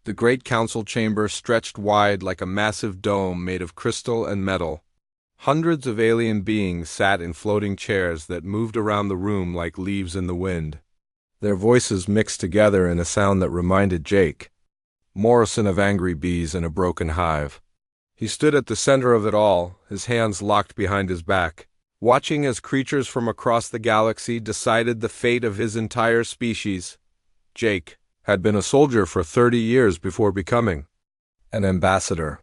The great council chamber stretched wide like a massive dome made of crystal and metal. Hundreds of alien beings sat in floating chairs that moved around the room like leaves in the wind. Their voices mixed together in a sound that reminded Jake Morrison of angry bees in a broken hive. He stood at the center of it all, his hands locked behind his back, watching as creatures from across the galaxy decided the fate of his entire species. Jake had been a soldier for 30 years before becoming an ambassador.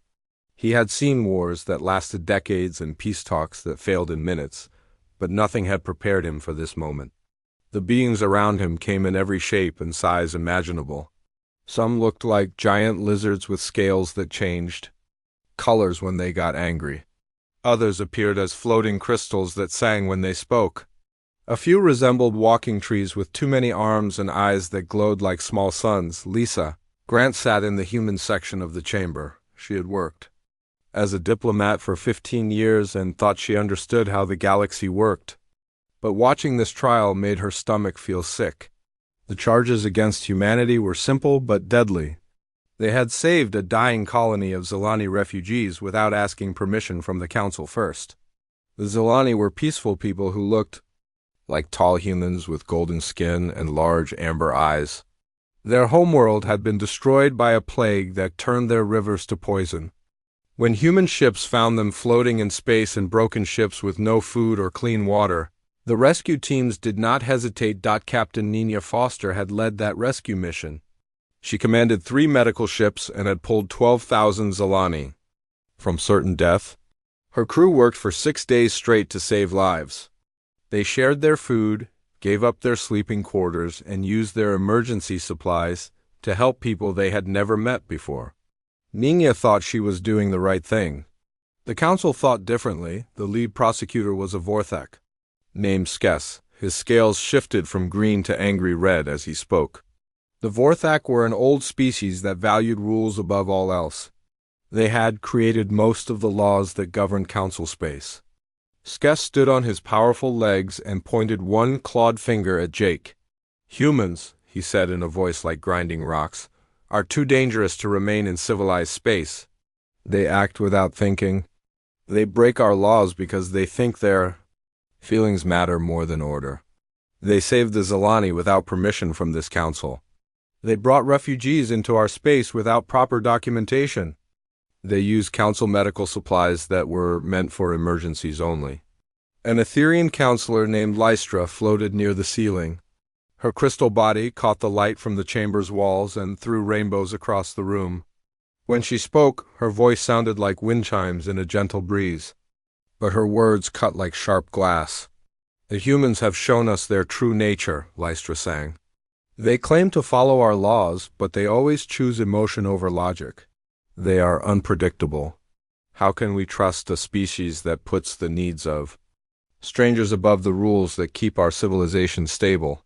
He had seen wars that lasted decades and peace talks that failed in minutes, but nothing had prepared him for this moment. The beings around him came in every shape and size imaginable. Some looked like giant lizards with scales that changed colors when they got angry. Others appeared as floating crystals that sang when they spoke. A few resembled walking trees with too many arms and eyes that glowed like small suns. Lisa Grant sat in the human section of the chamber. She had worked as a diplomat for 15 years and thought she understood how the galaxy worked. But watching this trial made her stomach feel sick. The charges against humanity were simple but deadly. They had saved a dying colony of Zilani refugees without asking permission from the council first. The Zilani were peaceful people who looked like tall humans with golden skin and large amber eyes. Their homeworld had been destroyed by a plague that turned their rivers to poison. When human ships found them floating in space in broken ships with no food or clean water, the rescue teams did not hesitate. Captain Nina Foster had led that rescue mission. She commanded 3 medical ships and had pulled 12,000 Zilani from certain death. Her crew worked for 6 days straight to save lives. They shared their food, gave up their sleeping quarters, and used their emergency supplies to help people they had never met before. Nina thought she was doing the right thing. The council thought differently. The lead prosecutor was a Vorthak named Skess. His scales shifted from green to angry red as he spoke. The Vorthak were an old species that valued rules above all else. They had created most of the laws that governed council space. Skess stood on his powerful legs and pointed one clawed finger at Jake. "Humans," he said in a voice like grinding rocks, "are too dangerous to remain in civilized space. They act without thinking. They break our laws because they think their feelings matter more than order. They saved the Zilani without permission from this council. They brought refugees into our space without proper documentation. They used council medical supplies that were meant for emergencies only." An Etherian counselor named Lystra floated near the ceiling. Her crystal body caught the light from the chamber's walls and threw rainbows across the room. When she spoke, her voice sounded like wind chimes in a gentle breeze, but her words cut like sharp glass. "The humans have shown us their true nature," Lystra sang. "They claim to follow our laws, but they always choose emotion over logic. They are unpredictable. How can we trust a species that puts the needs of strangers above the rules that keep our civilization stable?"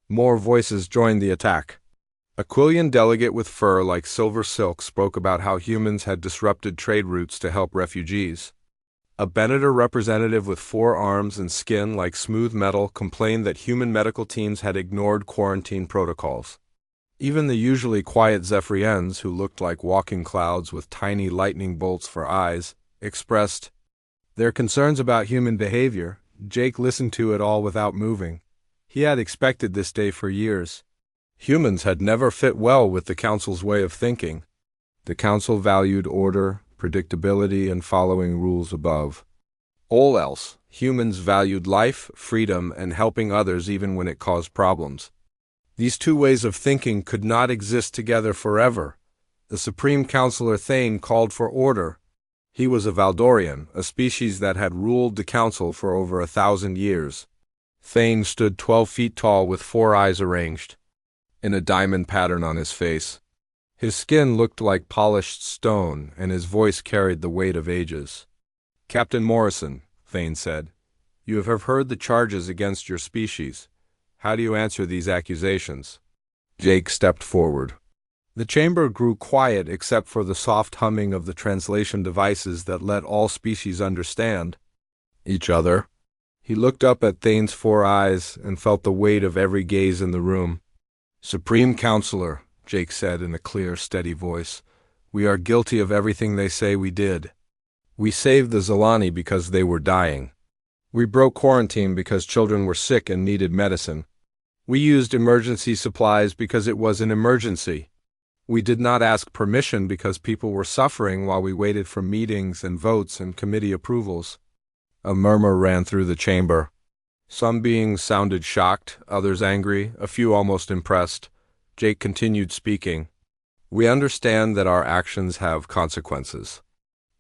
More voices joined the attack. A Quillian delegate with fur like silver silk spoke about how humans had disrupted trade routes to help refugees. A Benatar representative with 4 arms and skin like smooth metal complained that human medical teams had ignored quarantine protocols. Even the usually quiet Zephyrians, who looked like walking clouds with tiny lightning bolts for eyes, expressed their concerns about human behavior. Jake listened to it all without moving. He had expected this day for years. Humans had never fit well with the council's way of thinking. The council valued order, predictability, and following rules above all else. Humans valued life, freedom, and helping others even when it caused problems. These two ways of thinking could not exist together forever. The Supreme Counselor Thane called for order. He was a Valdorian, a species that had ruled the council for over 1,000 years. Thane stood 12 feet tall with 4 eyes arranged in a diamond pattern on his face. His skin looked like polished stone, and his voice carried the weight of ages. "Captain Morrison," Thane said, "you have heard the charges against your species. How do you answer these accusations?" Jake stepped forward. The chamber grew quiet except for the soft humming of the translation devices that let all species understand each other. He looked up at Thane's 4 eyes and felt the weight of every gaze in the room. "Supreme Counselor," Jake said in a clear, steady voice. "We are guilty of everything they say we did. We saved the Zilani because they were dying. We broke quarantine because children were sick and needed medicine. We used emergency supplies because it was an emergency. We did not ask permission because people were suffering while we waited for meetings and votes and committee approvals." A murmur ran through the chamber. Some beings sounded shocked, others angry, a few almost impressed. Jake continued speaking. "We understand that our actions have consequences.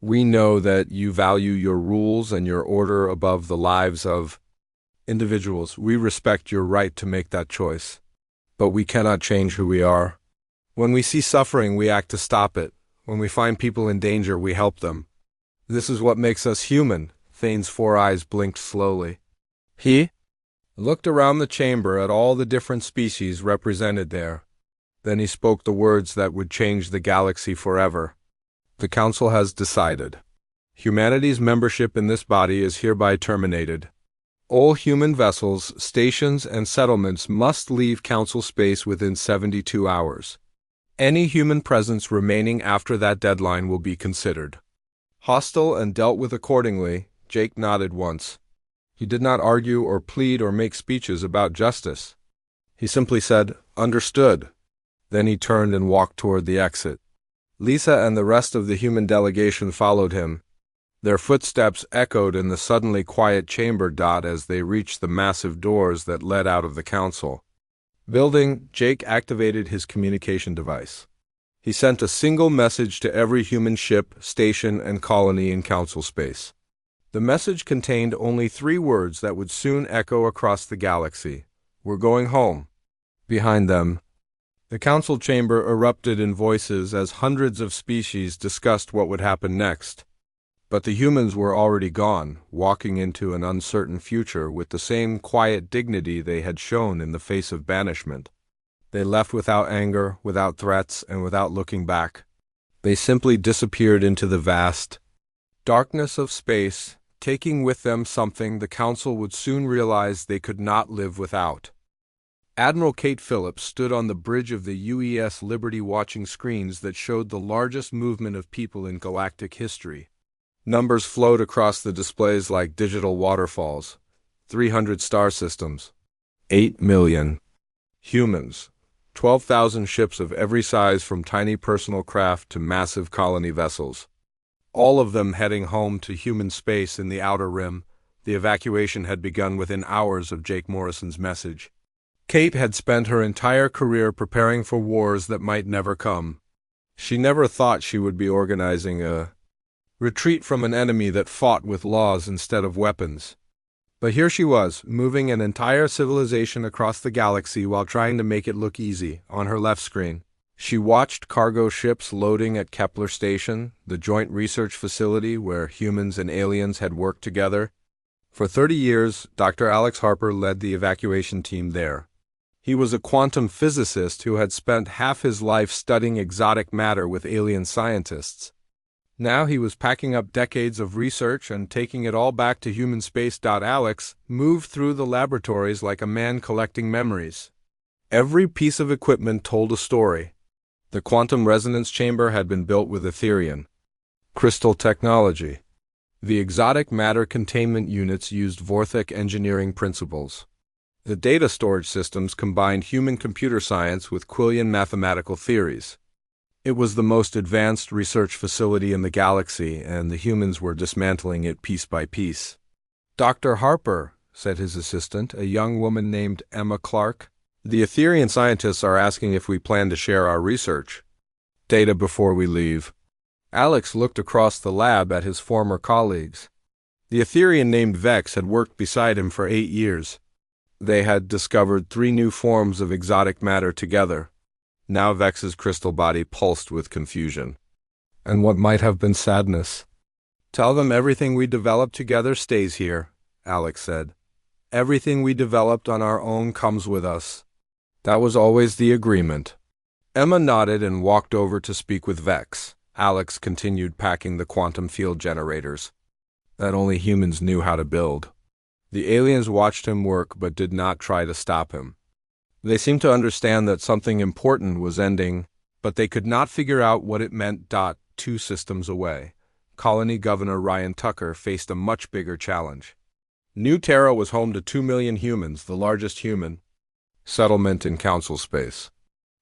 We know that you value your rules and your order above the lives of individuals. We respect your right to make that choice. But we cannot change who we are. When we see suffering, we act to stop it. When we find people in danger, we help them. This is what makes us human." Thane's 4 eyes blinked slowly. He looked around the chamber at all the different species represented there. Then he spoke the words that would change the galaxy forever. "The Council has decided. Humanity's membership in this body is hereby terminated. All human vessels, stations, and settlements must leave Council space within 72 hours. Any human presence remaining after that deadline will be considered hostile and dealt with accordingly." Jake nodded once. He did not argue or plead or make speeches about justice. He simply said, "Understood." Then he turned and walked toward the exit. Lisa and the rest of the human delegation followed him. Their footsteps echoed in the suddenly quiet chamber as they reached the massive doors that led out of the council building. Jake activated his communication device. He sent a single message to every human ship, station, and colony in council space. The message contained only 3 words that would soon echo across the galaxy. "We're going home." Behind them, the council chamber erupted in voices as hundreds of species discussed what would happen next. But the humans were already gone, walking into an uncertain future with the same quiet dignity they had shown in the face of banishment. They left without anger, without threats, and without looking back. They simply disappeared into the vast darkness of space, taking with them something the Council would soon realize they could not live without. Admiral Kate Phillips stood on the bridge of the UES Liberty watching screens that showed the largest movement of people in galactic history. Numbers flowed across the displays like digital waterfalls. 300 star systems. 8 million humans. 12,000 ships of every size from tiny personal craft to massive colony vessels. All of them heading home to human space in the outer rim. The evacuation had begun within hours of Jake Morrison's message. Kate had spent her entire career preparing for wars that might never come. She never thought she would be organizing a retreat from an enemy that fought with laws instead of weapons. But here she was, moving an entire civilization across the galaxy while trying to make it look easy. On her left screen, she watched cargo ships loading at Kepler Station, the joint research facility where humans and aliens had worked together. For 30 years, Dr. Alex Harper led the evacuation team there. He was a quantum physicist who had spent half his life studying exotic matter with alien scientists. Now he was packing up decades of research and taking it all back to human space. Alex moved through the laboratories like a man collecting memories. Every piece of equipment told a story. The quantum resonance chamber had been built with Ethereum crystal technology. The exotic matter containment units used Vorthic engineering principles. The data storage systems combined human computer science with Quillian mathematical theories. It was the most advanced research facility in the galaxy, and the humans were dismantling it piece by piece. "Dr. Harper," said his assistant, a young woman named Emma Clark, "the Ethereum scientists are asking if we plan to share our research data before we leave." Alex looked across the lab at his former colleagues. The Ethereum named Vex had worked beside him for 8 years. They had discovered 3 new forms of exotic matter together. Now Vex's crystal body pulsed with confusion. And what might have been sadness. "Tell them everything we developed together stays here," Alex said. "Everything we developed on our own comes with us." That was always the agreement. Emma nodded and walked over to speak with Vex. Alex continued packing the quantum field generators that only humans knew how to build. The aliens watched him work but did not try to stop him. They seemed to understand that something important was ending, but they could not figure out what it meant. 2 systems away, Colony Governor Ryan Tucker faced a much bigger challenge. New Terra was home to 2 million humans, the largest human settlement in council space.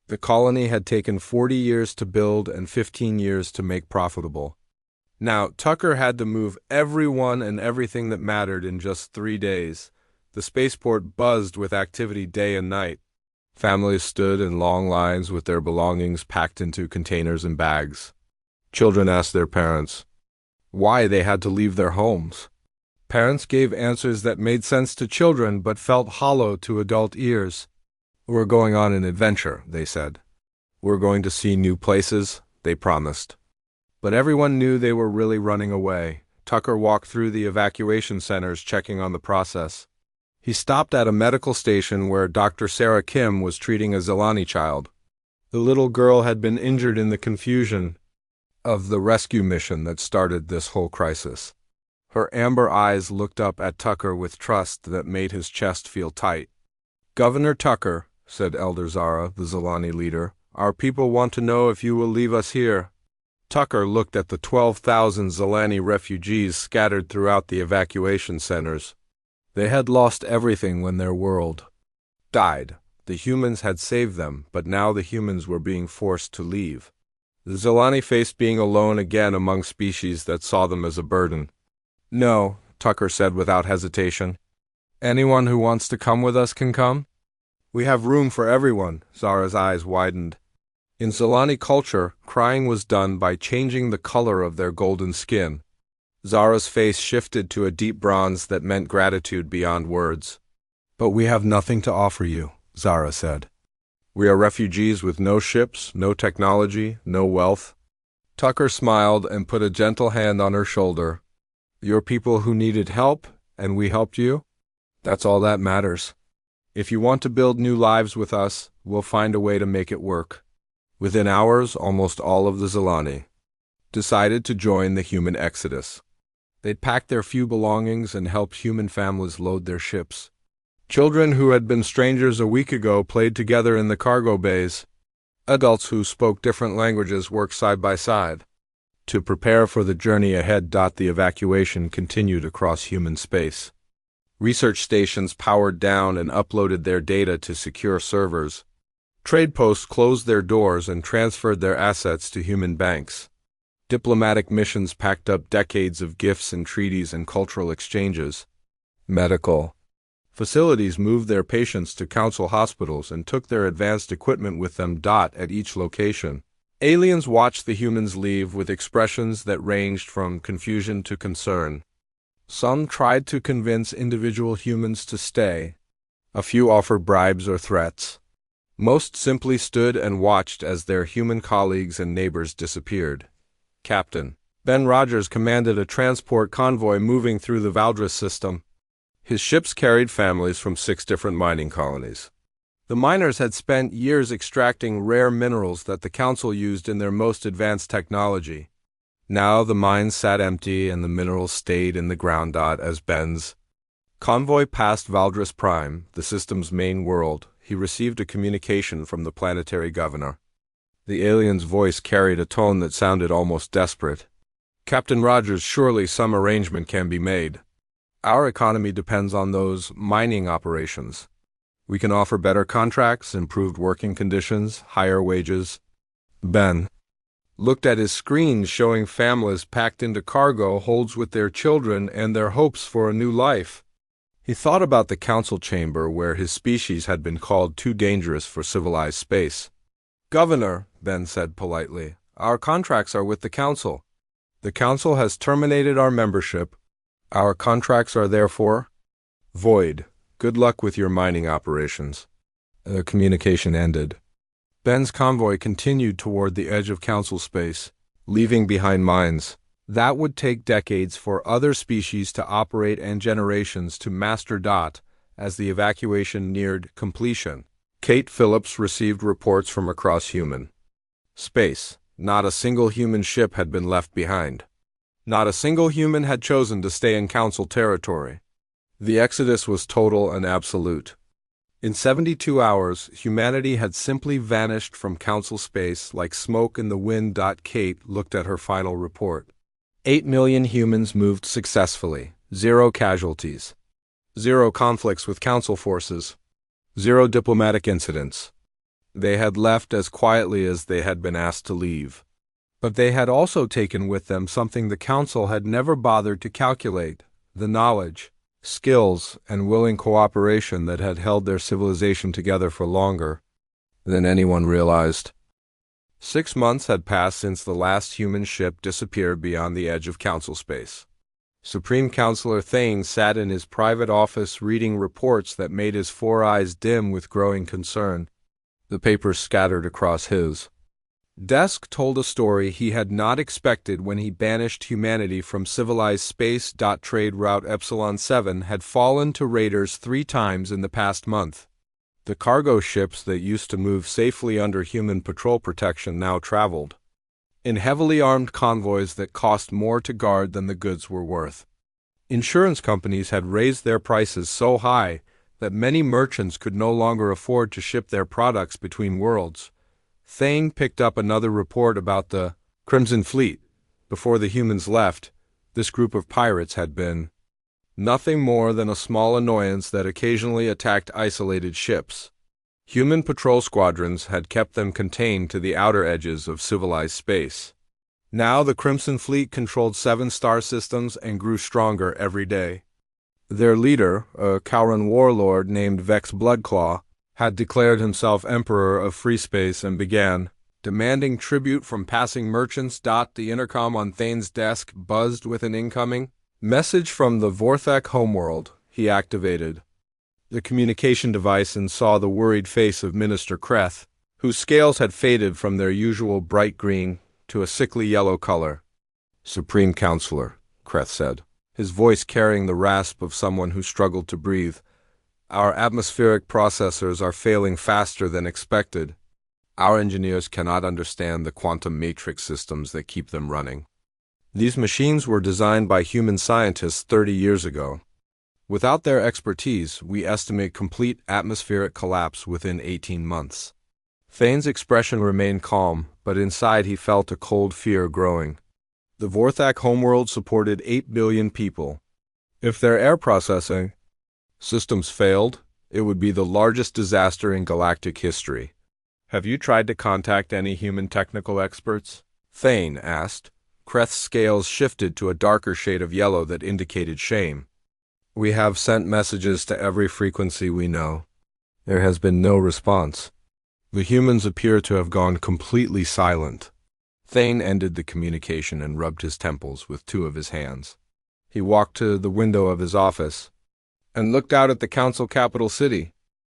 The colony had taken 40 years to build and 15 years to make profitable. Now, Tucker had to move everyone and everything that mattered in just 3 days. The spaceport buzzed with activity day and night. Families stood in long lines with their belongings packed into containers and bags. Children asked their parents why they had to leave their homes. Parents gave answers that made sense to children but felt hollow to adult ears. "We're going on an adventure," they said. "We're going to see new places," they promised. But everyone knew they were really running away. Tucker walked through the evacuation centers checking on the process. He stopped at a medical station where Dr. Sarah Kim was treating a Zelani child. The little girl had been injured in the confusion of the rescue mission that started this whole crisis. Her amber eyes looked up at Tucker with trust that made his chest feel tight. "Governor Tucker," said Elder Zara, the Zelani leader, "our people want to know if you will leave us here." Tucker looked at the 12,000 Zelani refugees scattered throughout the evacuation centers. They had lost everything when their world died. The humans had saved them, but now the humans were being forced to leave. The Zelani faced being alone again among species that saw them as a burden. "No," Tucker said without hesitation. "Anyone who wants to come with us can come. We have room for everyone." Zara's eyes widened. In Zelani culture, crying was done by changing the color of their golden skin. Zara's face shifted to a deep bronze that meant gratitude beyond words. "But we have nothing to offer you," Zara said. "We are refugees with no ships, no technology, no wealth." Tucker smiled and put a gentle hand on her shoulder. "You're people who needed help, and we helped you. That's all that matters. If you want to build new lives with us, we'll find a way to make it work." Within hours, almost all of the Zelani decided to join the human exodus. They'd packed their few belongings and helped human families load their ships. Children who had been strangers a week ago played together in the cargo bays. Adults who spoke different languages worked side by side to prepare for the journey ahead. The evacuation continued across human space. Research stations powered down and uploaded their data to secure servers. Trade posts closed their doors and transferred their assets to human banks. Diplomatic missions packed up decades of gifts and treaties and cultural exchanges. Medical facilities moved their patients to council hospitals and took their advanced equipment with them. At each location, aliens watched the humans leave with expressions that ranged from confusion to concern. Some tried to convince individual humans to stay. A few offered bribes or threats. Most simply stood and watched as their human colleagues and neighbors disappeared. Captain Ben Rogers commanded a transport convoy moving through the Valdris system. His ships carried families from 6 different mining colonies. The miners had spent years extracting rare minerals that the Council used in their most advanced technology. Now the mines sat empty and the minerals stayed in the ground. As Ben's convoy passed Valdris Prime, the system's main world, he received a communication from the planetary governor. The alien's voice carried a tone that sounded almost desperate. "Captain Rogers, surely some arrangement can be made. Our economy depends on those mining operations. We can offer better contracts, improved working conditions, higher wages." Ben looked at his screen showing families packed into cargo holds with their children and their hopes for a new life. He thought about the council chamber where his species had been called too dangerous for civilized space. "Governor," Ben said politely, "our contracts are with the council. The council has terminated our membership. Our contracts are therefore void. Good luck with your mining operations." The communication ended. Ben's convoy continued toward the edge of council space, leaving behind mines that would take decades for other species to operate and generations to master. As the evacuation neared completion, Kate Phillips received reports from across human space. Not a single human ship had been left behind. Not a single human had chosen to stay in council territory. The exodus was total and absolute. In 72 hours, humanity had simply vanished from Council space like smoke in the wind. Kate looked at her final report. 8 million humans moved successfully, 0 casualties, 0 conflicts with Council forces, 0 diplomatic incidents. They had left as quietly as they had been asked to leave. But they had also taken with them something the Council had never bothered to calculate: the knowledge, skills, and willing cooperation that had held their civilization together for longer than anyone realized. 6 months had passed since the last human ship disappeared beyond the edge of Council space. Supreme Counselor Thane sat in his private office reading reports that made his 4 eyes dim with growing concern. The papers scattered across his desk told a story he had not expected when he banished humanity from civilized space. Trade route Epsilon 7 had fallen to raiders 3 times in the past month. The cargo ships that used to move safely under human patrol protection now traveled in heavily armed convoys that cost more to guard than the goods were worth. Insurance companies had raised their prices so high that many merchants could no longer afford to ship their products between worlds. Thane picked up another report about the Crimson Fleet. Before the humans left, this group of pirates had been nothing more than a small annoyance that occasionally attacked isolated ships. Human patrol squadrons had kept them contained to the outer edges of civilized space. Now the Crimson Fleet controlled 7 star systems and grew stronger every day. Their leader, a Kauran warlord named Vex Bloodclaw, had declared himself Emperor of Free Space and began demanding tribute from passing merchants. The intercom on Thane's desk buzzed with an incoming message from the Vorthak homeworld. He activated the communication device and saw the worried face of Minister Kreth, whose scales had faded from their usual bright green to a sickly yellow color. "Supreme Counselor," Kreth said, his voice carrying the rasp of someone who struggled to breathe, "our atmospheric processors are failing faster than expected. Our engineers cannot understand the quantum matrix systems that keep them running. These machines were designed by human scientists 30 years ago. Without their expertise, we estimate complete atmospheric collapse within 18 months. Thane's expression remained calm, but inside he felt a cold fear growing. The Vorthak homeworld supported 8 billion people. If their air processing systems failed, it would be the largest disaster in galactic history. "Have you tried to contact any human technical experts?" Thane asked. Kreth's scales shifted to a darker shade of yellow that indicated shame. "We have sent messages to every frequency we know. There has been no response. The humans appear to have gone completely silent." Thane ended the communication and rubbed his temples with 2 of his hands. He walked to the window of his office and looked out at the Council capital city.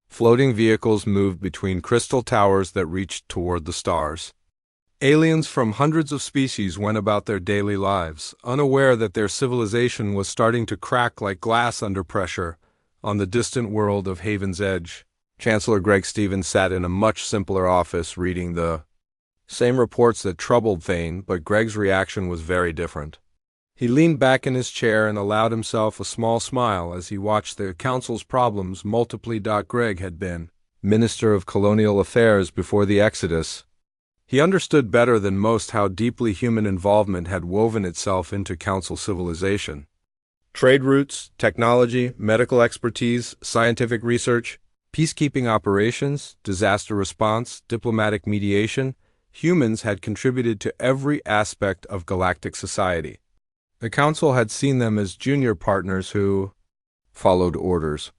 Floating vehicles moved between crystal towers that reached toward the stars. Aliens from hundreds of species went about their daily lives, unaware that their civilization was starting to crack like glass under pressure on the distant world of Haven's Edge. Chancellor Greg Stevens sat in a much simpler office reading the same reports that troubled Thane, but Greg's reaction was very different. He leaned back in his chair and allowed himself a small smile as he watched the Council's problems multiply. Greg had been Minister of Colonial Affairs before the Exodus. He understood better than most how deeply human involvement had woven itself into Council civilization. Trade routes, technology, medical expertise, scientific research, peacekeeping operations, disaster response, diplomatic mediation, humans had contributed to every aspect of galactic society. The Council had seen them as junior partners who followed orders.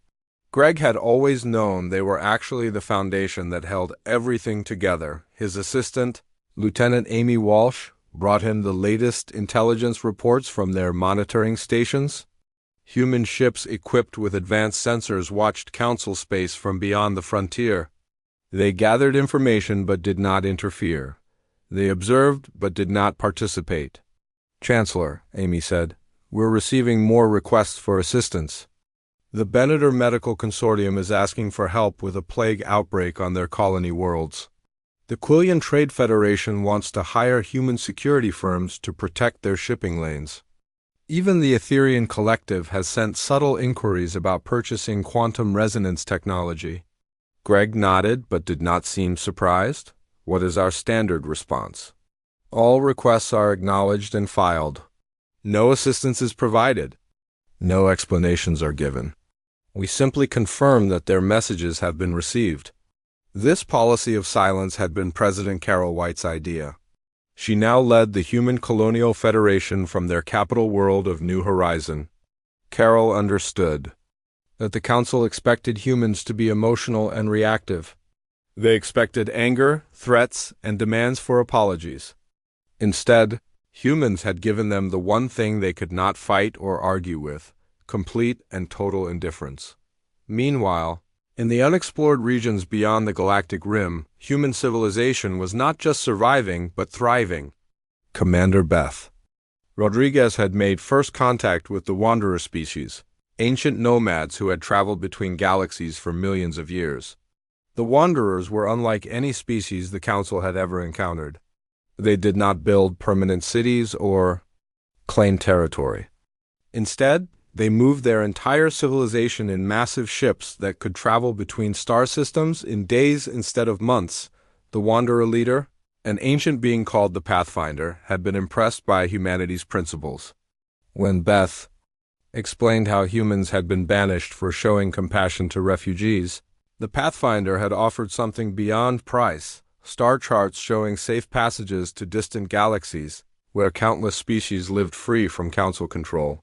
Greg had always known they were actually the foundation that held everything together. His assistant, Lieutenant Amy Walsh, brought him the latest intelligence reports from their monitoring stations. Human ships equipped with advanced sensors watched Council space from beyond the frontier. They gathered information but did not interfere. They observed but did not participate. "Chancellor," Amy said, "we're receiving more requests for assistance. The Beneter Medical Consortium is asking for help with a plague outbreak on their colony worlds. The Quillian Trade Federation wants to hire human security firms to protect their shipping lanes. Even the Etherian Collective has sent subtle inquiries about purchasing quantum resonance technology. Greg nodded but did not seem surprised. What is our standard response? All requests are acknowledged and filed. No assistance is provided. No explanations are given. We simply confirm that their messages have been received. This policy of silence had been President Carol White's idea. She now led the Human Colonial Federation from their capital world of New Horizon. Carol understood that the Council expected humans to be emotional and reactive. They expected anger, threats, and demands for apologies. Instead, humans had given them the one thing they could not fight or argue with: complete and total indifference. Meanwhile, in the unexplored regions beyond the galactic rim, human civilization was not just surviving, but thriving. Commander Beth Rodriguez had made first contact with the Wanderer species, ancient nomads who had traveled between galaxies for millions of years. The Wanderers were unlike any species the Council had ever encountered. They did not build permanent cities or claim territory. Instead, they moved their entire civilization in massive ships that could travel between star systems in days instead of months. The Wanderer leader, an ancient being called the Pathfinder, had been impressed by humanity's principles. When Beth explained how humans had been banished for showing compassion to refugees, the Pathfinder had offered something beyond price: star charts showing safe passages to distant galaxies, where countless species lived free from Council control.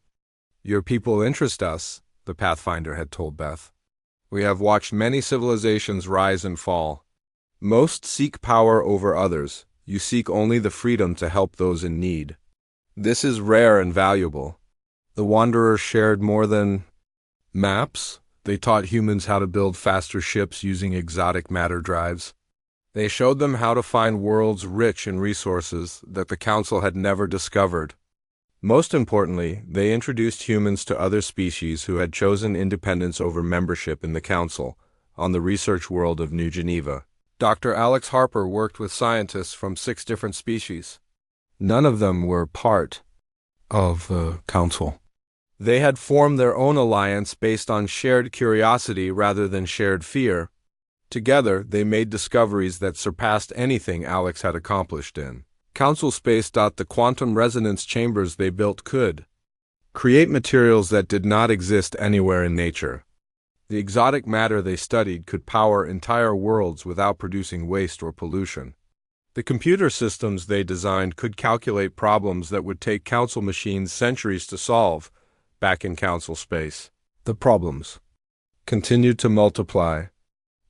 "Your people interest us," the Pathfinder had told Beth. "We have watched many civilizations rise and fall. Most seek power over others. You seek only the freedom to help those in need. This is rare and valuable." The Wanderers shared more than maps. They taught humans how to build faster ships using exotic matter drives. They showed them how to find worlds rich in resources that the Council had never discovered. Most importantly, they introduced humans to other species who had chosen independence over membership in the Council. On the research world of New Geneva, Dr. Alex Harper worked with scientists from 6 different species. None of them were part of the Council. They had formed their own alliance based on shared curiosity rather than shared fear. Together, they made discoveries that surpassed anything Alex had accomplished in Council space. The quantum resonance chambers they built could create materials that did not exist anywhere in nature. The exotic matter they studied could power entire worlds without producing waste or pollution. The computer systems they designed could calculate problems that would take Council machines centuries to solve. Back in Council space, the problems continued to multiply.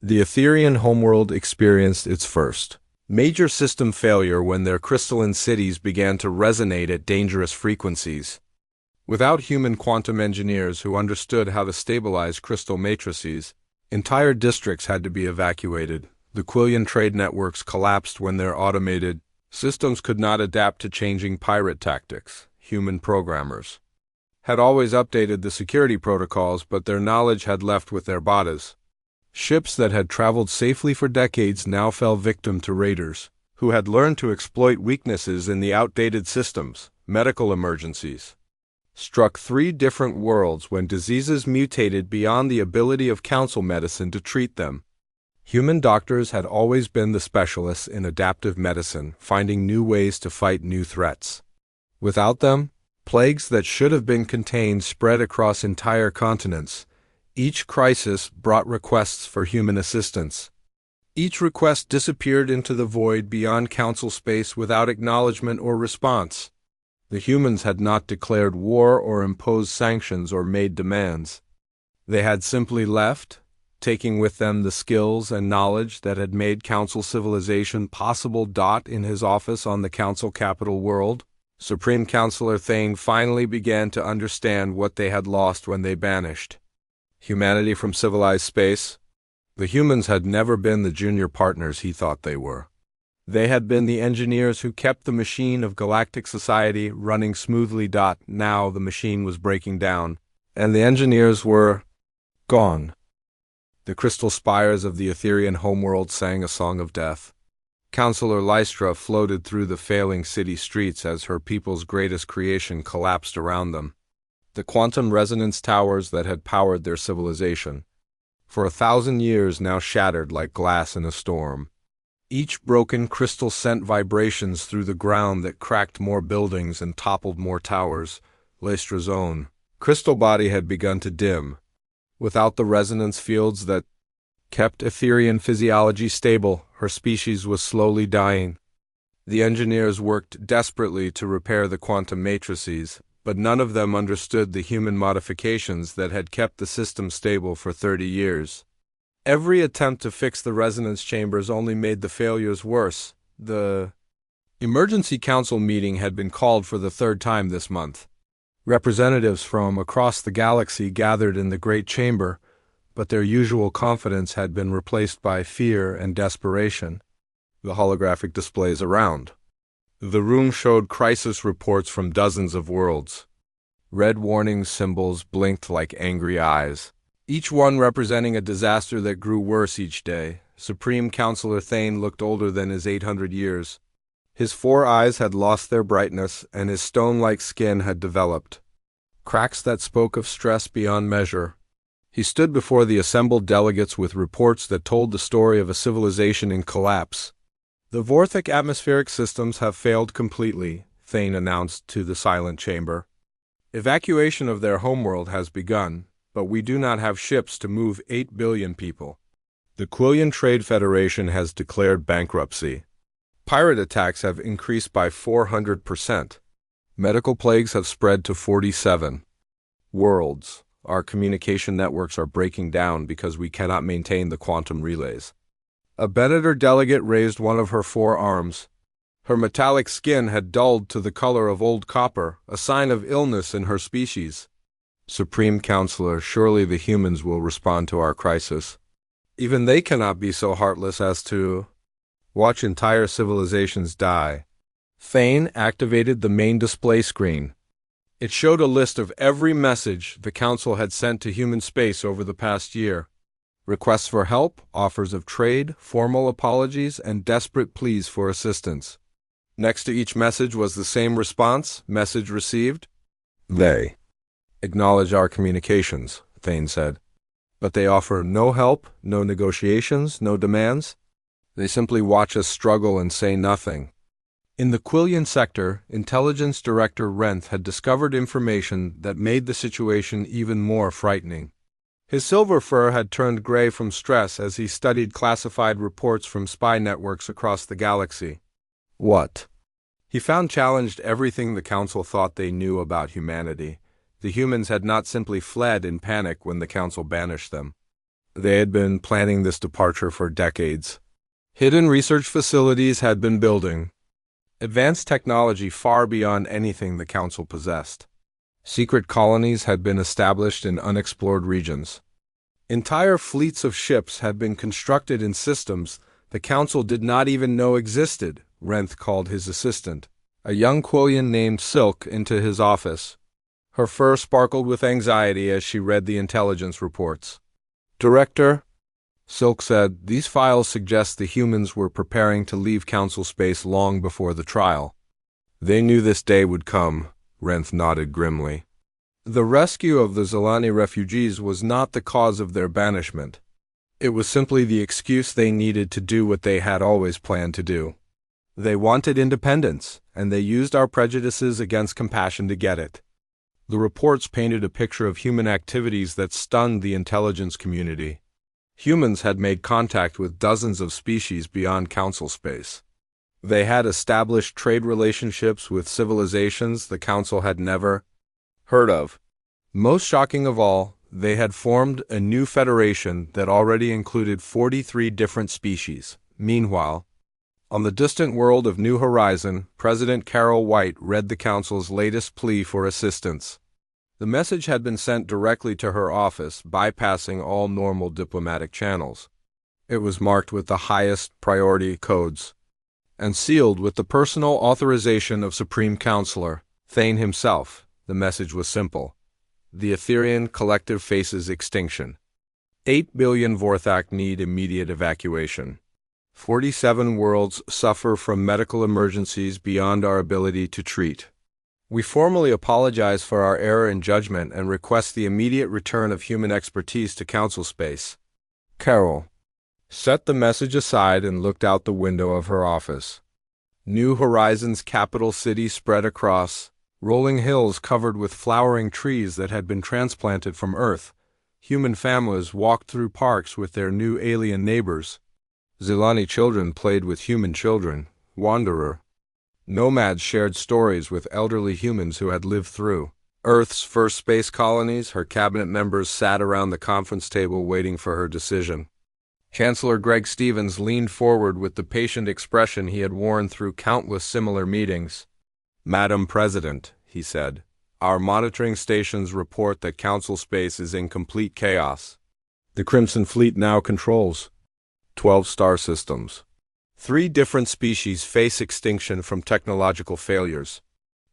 The Etherian homeworld experienced its first major system failure when their crystalline cities began to resonate at dangerous frequencies. Without human quantum engineers who understood how to stabilize crystal matrices, entire districts had to be evacuated. The Quillian trade networks collapsed when their automated systems could not adapt to changing pirate tactics. Human programmers had always updated the security protocols, but their knowledge had left with their bodies. Ships that had traveled safely for decades now fell victim to raiders, who had learned to exploit weaknesses in the outdated systems. Medical emergencies struck 3 different worlds when diseases mutated beyond the ability of Council medicine to treat them. Human doctors had always been the specialists in adaptive medicine, finding new ways to fight new threats. Without them, plagues that should have been contained spread across entire continents. Each crisis brought requests for human assistance. Each request disappeared into the void beyond Council space without acknowledgement or response. The humans had not declared war or imposed sanctions or made demands. They had simply left, taking with them the skills and knowledge that had made Council civilization possible. In his office on the Council capital world, Supreme Counselor Thane finally began to understand what they had lost when they banished humanity from civilized space. The humans had never been the junior partners he thought they were. They had been the engineers who kept the machine of galactic society running smoothly. Now the machine was breaking down, and the engineers were gone. The crystal spires of the Etherian homeworld sang a song of death. Counselor Lystra floated through the failing city streets as her people's greatest creation collapsed around them. The quantum resonance towers that had powered their civilization for 1,000 years now shattered like glass in a storm. Each broken crystal sent vibrations through the ground that cracked more buildings and toppled more towers. Lestra's own crystal body had begun to dim. Without the resonance fields that kept Etherean physiology stable, her species was slowly dying. The engineers worked desperately to repair the quantum matrices, but none of them understood the human modifications that had kept the system stable for 30 years. Every attempt to fix the resonance chambers only made the failures worse. The emergency council meeting had been called for the third time this month. Representatives from across the galaxy gathered in the Great Chamber, but their usual confidence had been replaced by fear and desperation. The holographic displays around. The room showed crisis reports from dozens of worlds. Red warning symbols blinked like angry eyes, each one representing a disaster that grew worse each day. Supreme Counselor Thane looked older than his 800 years. His 4 eyes had lost their brightness, and his stone-like skin had developed cracks that spoke of stress beyond measure. He stood before the assembled delegates with reports that told the story of a civilization in collapse. The Vorthic atmospheric systems have failed completely, Thane announced to the silent chamber. Evacuation of their homeworld has begun, but we do not have ships to move 8 billion people. The Quillian Trade Federation has declared bankruptcy. Pirate attacks have increased by 400%. Medical plagues have spread to 47 worlds. Our communication networks are breaking down because we cannot maintain the quantum relays. A Benetter delegate raised one of her 4 arms. Her metallic skin had dulled to the color of old copper, a sign of illness in her species. Supreme Counselor, surely the humans will respond to our crisis. Even they cannot be so heartless as to watch entire civilizations die. Thane activated the main display screen. It showed a list of every message the Council had sent to human space over the past year. Requests for help, offers of trade, formal apologies, and desperate pleas for assistance. Next to each message was the same response: message received. They acknowledge our communications, Thane said. But they offer no help, no negotiations, no demands. They simply watch us struggle and say nothing. In the Quillian sector, Intelligence Director Renth had discovered information that made the situation even more frightening. His silver fur had turned gray from stress as he studied classified reports from spy networks across the galaxy. What? He found challenged everything the Council thought they knew about humanity. The humans had not simply fled in panic when the Council banished them. They had been planning this departure for decades. Hidden research facilities had been building. Advanced technology far beyond anything the Council possessed. Secret colonies had been established in unexplored regions. Entire fleets of ships had been constructed in systems the Council did not even know existed, Renth called his assistant, a young Quillian named Silk, into his office. Her fur sparkled with anxiety as she read the intelligence reports. Director, Silk said, these files suggest the humans were preparing to leave Council space long before the trial. They knew this day would come, Renth nodded grimly. The rescue of the Zalani refugees was not the cause of their banishment. It was simply the excuse they needed to do what they had always planned to do. They wanted independence, and they used our prejudices against compassion to get it. The reports painted a picture of human activities that stunned the intelligence community. Humans had made contact with dozens of species beyond Council space. They had established trade relationships with civilizations the Council had never heard of. Most shocking of all, they had formed a new federation that already included 43 different species. Meanwhile, on the distant world of New Horizon, President Carol White read the Council's latest plea for assistance. The message had been sent directly to her office, bypassing all normal diplomatic channels. It was marked with the highest priority codes, and sealed with the personal authorization of Supreme Counselor Thane himself. The message was simple. The Etherean collective faces extinction. 8 billion Vorthak need immediate evacuation. 47 worlds suffer from medical emergencies beyond our ability to treat. We formally apologize for our error in judgment and request the immediate return of human expertise to Council space. Carol set the message aside and looked out the window of her office. New Horizons' capital city spread across, rolling hills covered with flowering trees that had been transplanted from Earth. Human families walked through parks with their new alien neighbors. Zilani children played with human children. Wanderer nomads shared stories with elderly humans who had lived through Earth's first space colonies. Her cabinet members sat around the conference table waiting for her decision. Chancellor Greg Stevens leaned forward with the patient expression he had worn through countless similar meetings. "Madam President," he said, "our monitoring stations report that Council space is in complete chaos. The Crimson Fleet now controls 12 star systems. 3 different species face extinction from technological failures.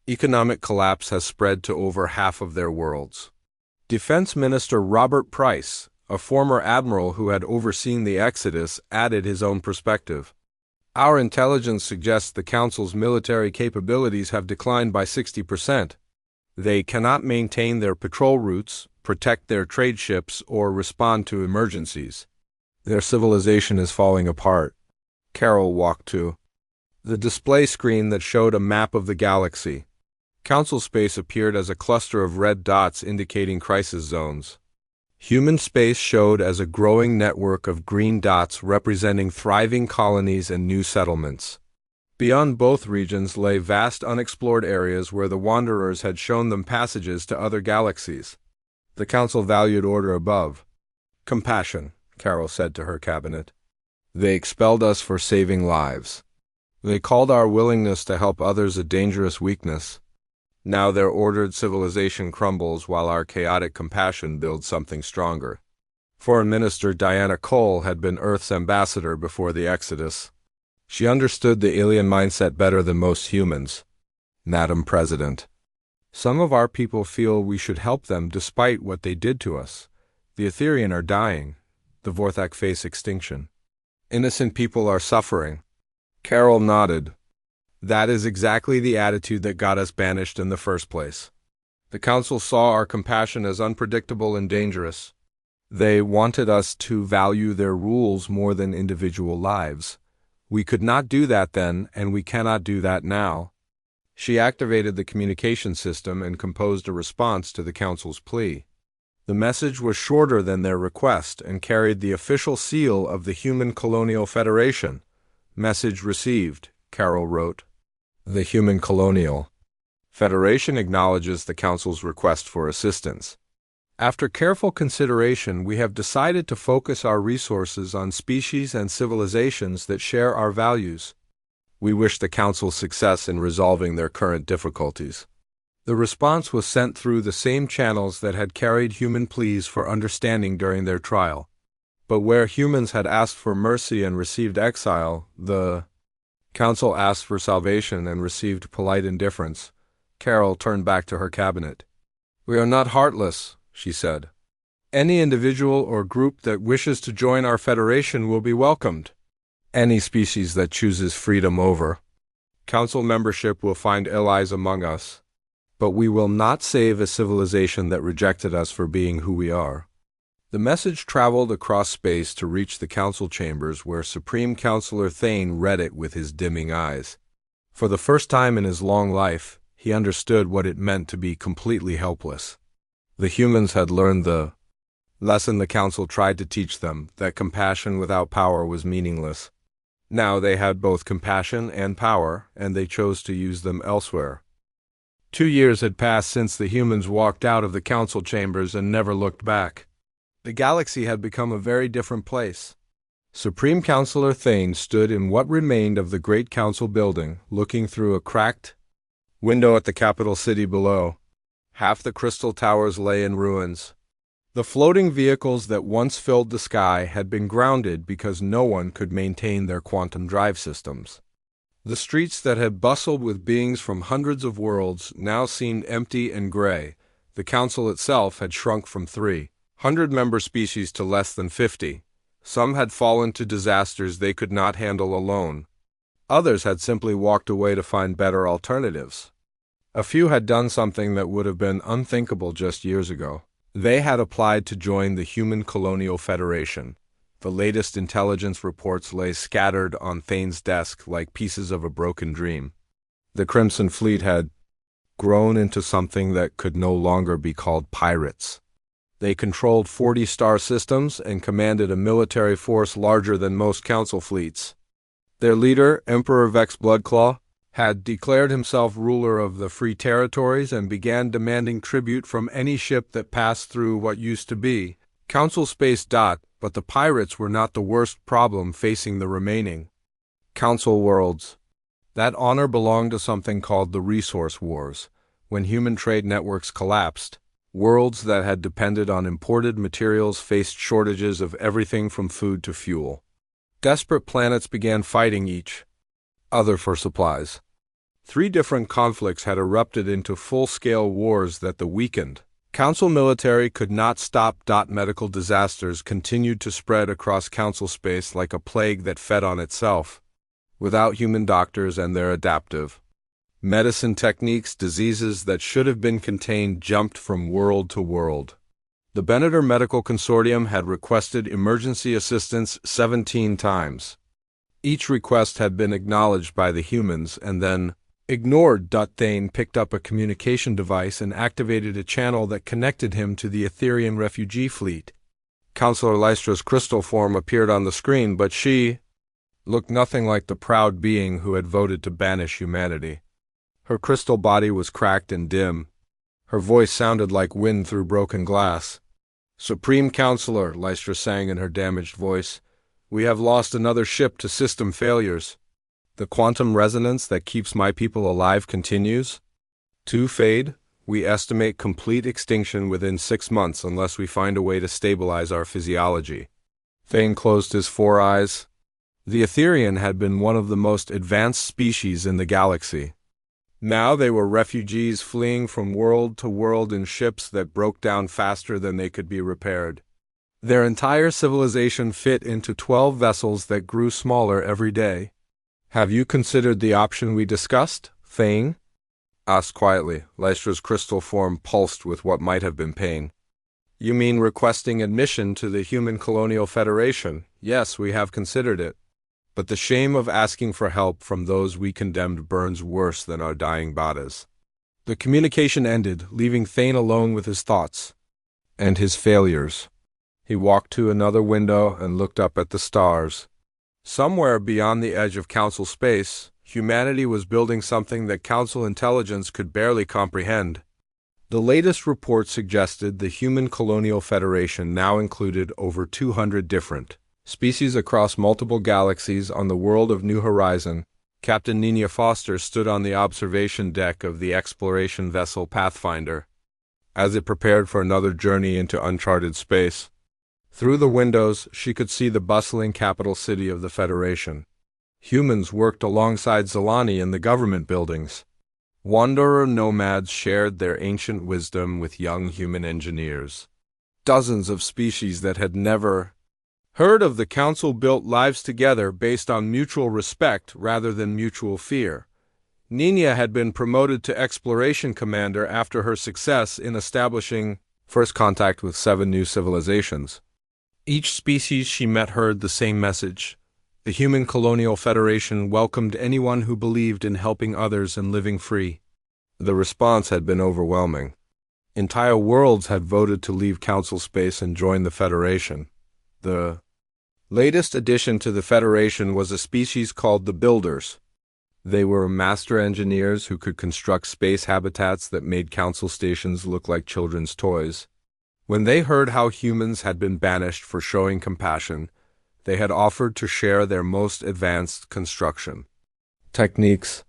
Economic collapse has spread to over half of their worlds." Defense Minister Robert Price, a former admiral who had overseen the exodus, added his own perspective. "Our intelligence suggests the Council's military capabilities have declined by 60%. They cannot maintain their patrol routes, protect their trade ships, or respond to emergencies. Their civilization is falling apart." Carol walked to the display screen that showed a map of the galaxy. Council space appeared as a cluster of red dots indicating crisis zones. Human space showed as a growing network of green dots representing thriving colonies and new settlements. Beyond both regions lay vast unexplored areas where the Wanderers had shown them passages to other galaxies. The Council valued order above compassion, Carol said to her cabinet. "They expelled us for saving lives. They called our willingness to help others a dangerous weakness. Now their ordered civilization crumbles while our chaotic compassion builds something stronger." Foreign Minister Diana Cole had been Earth's ambassador before the Exodus. She understood the alien mindset better than most humans. "Madam President, some of our people feel we should help them despite what they did to us. The Etherian are dying. The Vorthak face extinction. Innocent people are suffering." Carol nodded. "That is exactly the attitude that got us banished in the first place. The Council saw our compassion as unpredictable and dangerous. They wanted us to value their rules more than individual lives. We could not do that then, and we cannot do that now." She activated the communication system and composed a response to the Council's plea. The message was shorter than their request and carried the official seal of the Human Colonial Federation. "Message received," Carol wrote. "The Human Colonial Federation acknowledges the Council's request for assistance. After careful consideration, we have decided to focus our resources on species and civilizations that share our values. We wish the Council success in resolving their current difficulties." The response was sent through the same channels that had carried human pleas for understanding during their trial. But where humans had asked for mercy and received exile, the Council asked for salvation and received polite indifference. Carol turned back to her cabinet. "We are not heartless," she said. "Any individual or group that wishes to join our federation will be welcomed. Any species that chooses freedom over Council membership will find allies among us. But we will not save a civilization that rejected us for being who we are." The message traveled across space to reach the Council chambers, where Supreme Counselor Thane read it with his dimming eyes. For the first time in his long life, he understood what it meant to be completely helpless. The humans had learned the lesson the Council tried to teach them, that compassion without power was meaningless. Now they had both compassion and power, and they chose to use them elsewhere. 2 years had passed since the humans walked out of the Council chambers and never looked back. The galaxy had become a very different place. Supreme Counselor Thane stood in what remained of the Great Council building, looking through a cracked window at the capital city below. Half the crystal towers lay in ruins. The floating vehicles that once filled the sky had been grounded because no one could maintain their quantum drive systems. The streets that had bustled with beings from hundreds of worlds now seemed empty and gray. The Council itself had shrunk from 300 member species to less than 50. Some had fallen to disasters they could not handle alone. Others had simply walked away to find better alternatives. A few had done something that would have been unthinkable just years ago. They had applied to join the Human Colonial Federation, The latest intelligence reports lay scattered on Thane's desk like pieces of a broken dream. The Crimson Fleet had grown into something that could no longer be called pirates. They controlled 40 star systems and commanded a military force larger than most council fleets. Their leader, Emperor Vex Bloodclaw, had declared himself ruler of the free territories and began demanding tribute from any ship that passed through what used to be council space. But the pirates were not the worst problem facing the remaining council worlds. That honor belonged to something called the Resource Wars. When human trade networks collapsed, worlds that had depended on imported materials faced shortages of everything from food to fuel. Desperate planets began fighting each other for supplies. 3 different conflicts had erupted into full-scale wars that the weakened council military could not stop. Medical disasters continued to spread across council space like a plague that fed on itself. Without human doctors and their adaptive medicine techniques, diseases that should have been contained jumped from world to world. The Benetter Medical Consortium had requested emergency assistance 17 times. Each request had been acknowledged by the humans and then ignored. Thane picked up a communication device and activated a channel that connected him to the Etherean refugee fleet. Counselor Lystra's crystal form appeared on the screen, but she looked nothing like the proud being who had voted to banish humanity. Her crystal body was cracked and dim. Her voice sounded like wind through broken glass. "Supreme Counselor," Lystra sang in her damaged voice, "we have lost another ship to system failures. The quantum resonance that keeps my people alive continues to fade. We estimate complete extinction within 6 months unless we find a way to stabilize our physiology." Thane closed his 4 eyes. The Etherean had been one of the most advanced species in the galaxy. Now they were refugees fleeing from world to world in ships that broke down faster than they could be repaired. Their entire civilization fit into 12 vessels that grew smaller every day. "Have you considered the option we discussed?" Thane asked quietly. Lystra's crystal form pulsed with what might have been pain. "You mean requesting admission to the Human Colonial Federation?" "Yes, we have considered it. But the shame of asking for help from those we condemned burns worse than our dying bodies." The communication ended, leaving Thane alone with his thoughts and his failures. He walked to another window and looked up at the stars. Somewhere beyond the edge of Council space, humanity was building something that Council intelligence could barely comprehend. The latest report suggested the Human Colonial Federation now included over 200 different species across multiple galaxies. On the world of New Horizon, Captain Nina Foster stood on the observation deck of the exploration vessel Pathfinder as it prepared for another journey into uncharted space. Through the windows, she could see the bustling capital city of the Federation. Humans worked alongside Zelani in the government buildings. Wanderer nomads shared their ancient wisdom with young human engineers. Dozens of species that had never heard of the Council built lives together based on mutual respect rather than mutual fear. Nina had been promoted to Exploration Commander after her success in establishing first contact with 7 new civilizations. Each species she met heard the same message. The Human Colonial Federation welcomed anyone who believed in helping others and living free. The response had been overwhelming. Entire worlds had voted to leave Council space and join the Federation. The latest addition to the Federation was a species called the Builders. They were master engineers who could construct space habitats that made Council stations look like children's toys. When they heard how humans had been banished for showing compassion, they had offered to share their most advanced construction techniques.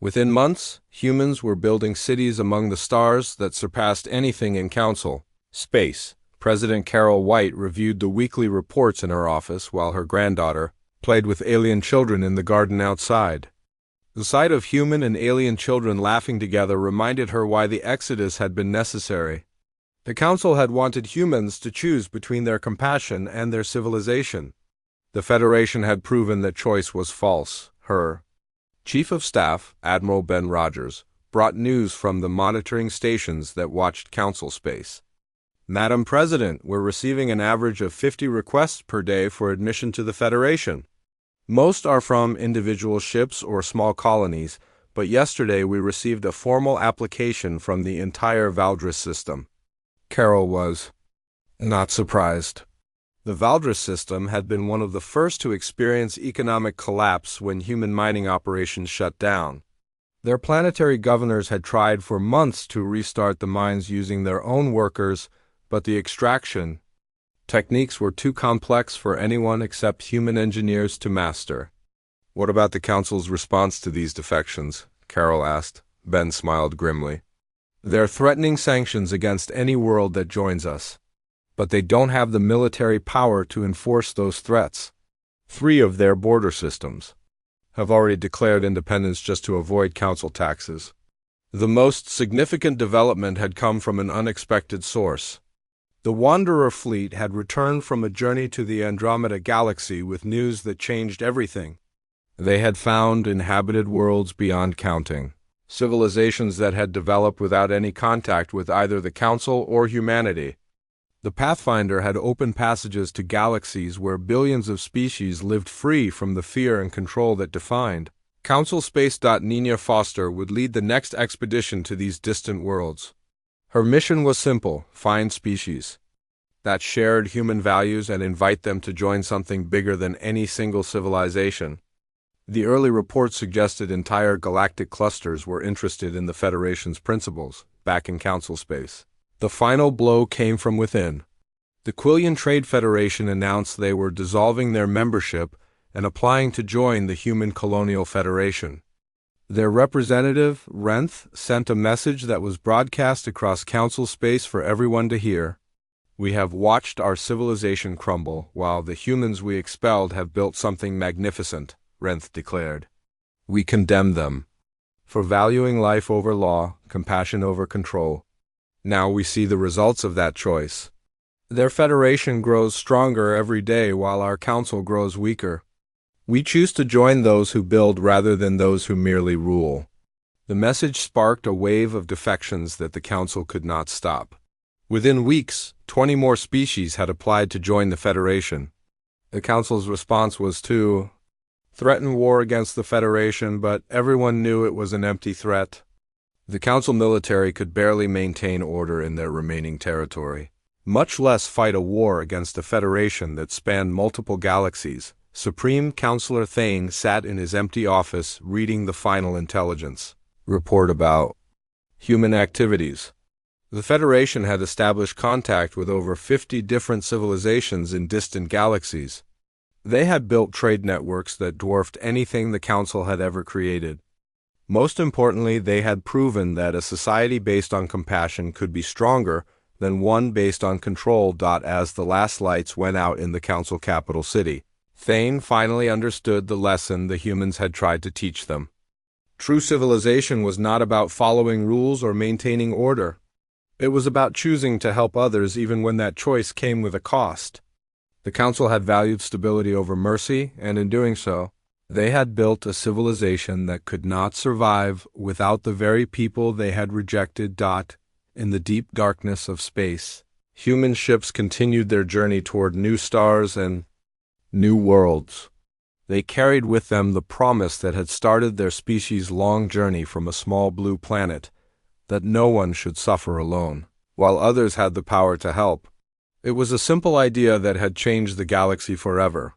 Within months, humans were building cities among the stars that surpassed anything in Council space. President Carol White reviewed the weekly reports in her office while her granddaughter played with alien children in the garden outside. The sight of human and alien children laughing together reminded her why the Exodus had been necessary. The Council had wanted humans to choose between their compassion and their civilization. The Federation had proven that choice was false. Her Chief of Staff, Admiral Ben Rogers, brought news from the monitoring stations that watched Council space. Madam President, we're receiving an average of 50 requests per day for admission to the Federation. Most are from individual ships or small colonies, but yesterday we received a formal application from the entire Valdris system. Carol was not surprised. The Valdris system had been one of the first to experience economic collapse when human mining operations shut down. Their planetary governors had tried for months to restart the mines using their own workers, but the extraction techniques were too complex for anyone except human engineers to master. What about the Council's response to these defections? Carol asked. Ben smiled grimly. They're threatening sanctions against any world that joins us. But they don't have the military power to enforce those threats. 3 of their border systems have already declared independence just to avoid council taxes. The most significant development had come from an unexpected source. The Wanderer fleet had returned from a journey to the Andromeda Galaxy with news that changed everything. They had found inhabited worlds beyond counting, civilizations that had developed without any contact with either the Council or humanity. The Pathfinder had opened passages to galaxies where billions of species lived free from the fear and control that defined. Council Space. Nina Foster would lead the next expedition to these distant worlds. Her mission was simple: find species that shared human values and invite them to join something bigger than any single civilization. The early reports suggested entire galactic clusters were interested in the Federation's principles, back in Council space. The final blow came from within. The Quillian Trade Federation announced they were dissolving their membership and applying to join the Human Colonial Federation. Their representative, Renth, sent a message that was broadcast across Council space for everyone to hear. We have watched our civilization crumble, while the humans we expelled have built something magnificent, Renth declared. We condemn them for valuing life over law, compassion over control. Now we see the results of that choice. Their federation grows stronger every day while our council grows weaker. We choose to join those who build rather than those who merely rule. The message sparked a wave of defections that the council could not stop. Within weeks, 20 more species had applied to join the Federation. The council's response was to threaten war against the Federation, but everyone knew it was an empty threat. The council military could barely maintain order in their remaining territory, much less fight a war against a Federation that spanned multiple galaxies. Supreme Counselor Thane sat in his empty office reading the final intelligence report about human activities. The Federation had established contact with over 50 different civilizations in distant galaxies. They had built trade networks that dwarfed anything the Council had ever created. Most importantly, they had proven that a society based on compassion could be stronger than one based on control. As the last lights went out in the Council capital city, Thane finally understood the lesson the humans had tried to teach them. True civilization was not about following rules or maintaining order. It was about choosing to help others even when that choice came with a cost. The Council had valued stability over mercy, and in doing so, they had built a civilization that could not survive without the very people they had rejected. In the deep darkness of space, human ships continued their journey toward new stars and new worlds. They carried with them the promise that had started their species' long journey from a small blue planet, that no one should suffer alone, while others had the power to help. It was a simple idea that had changed the galaxy forever.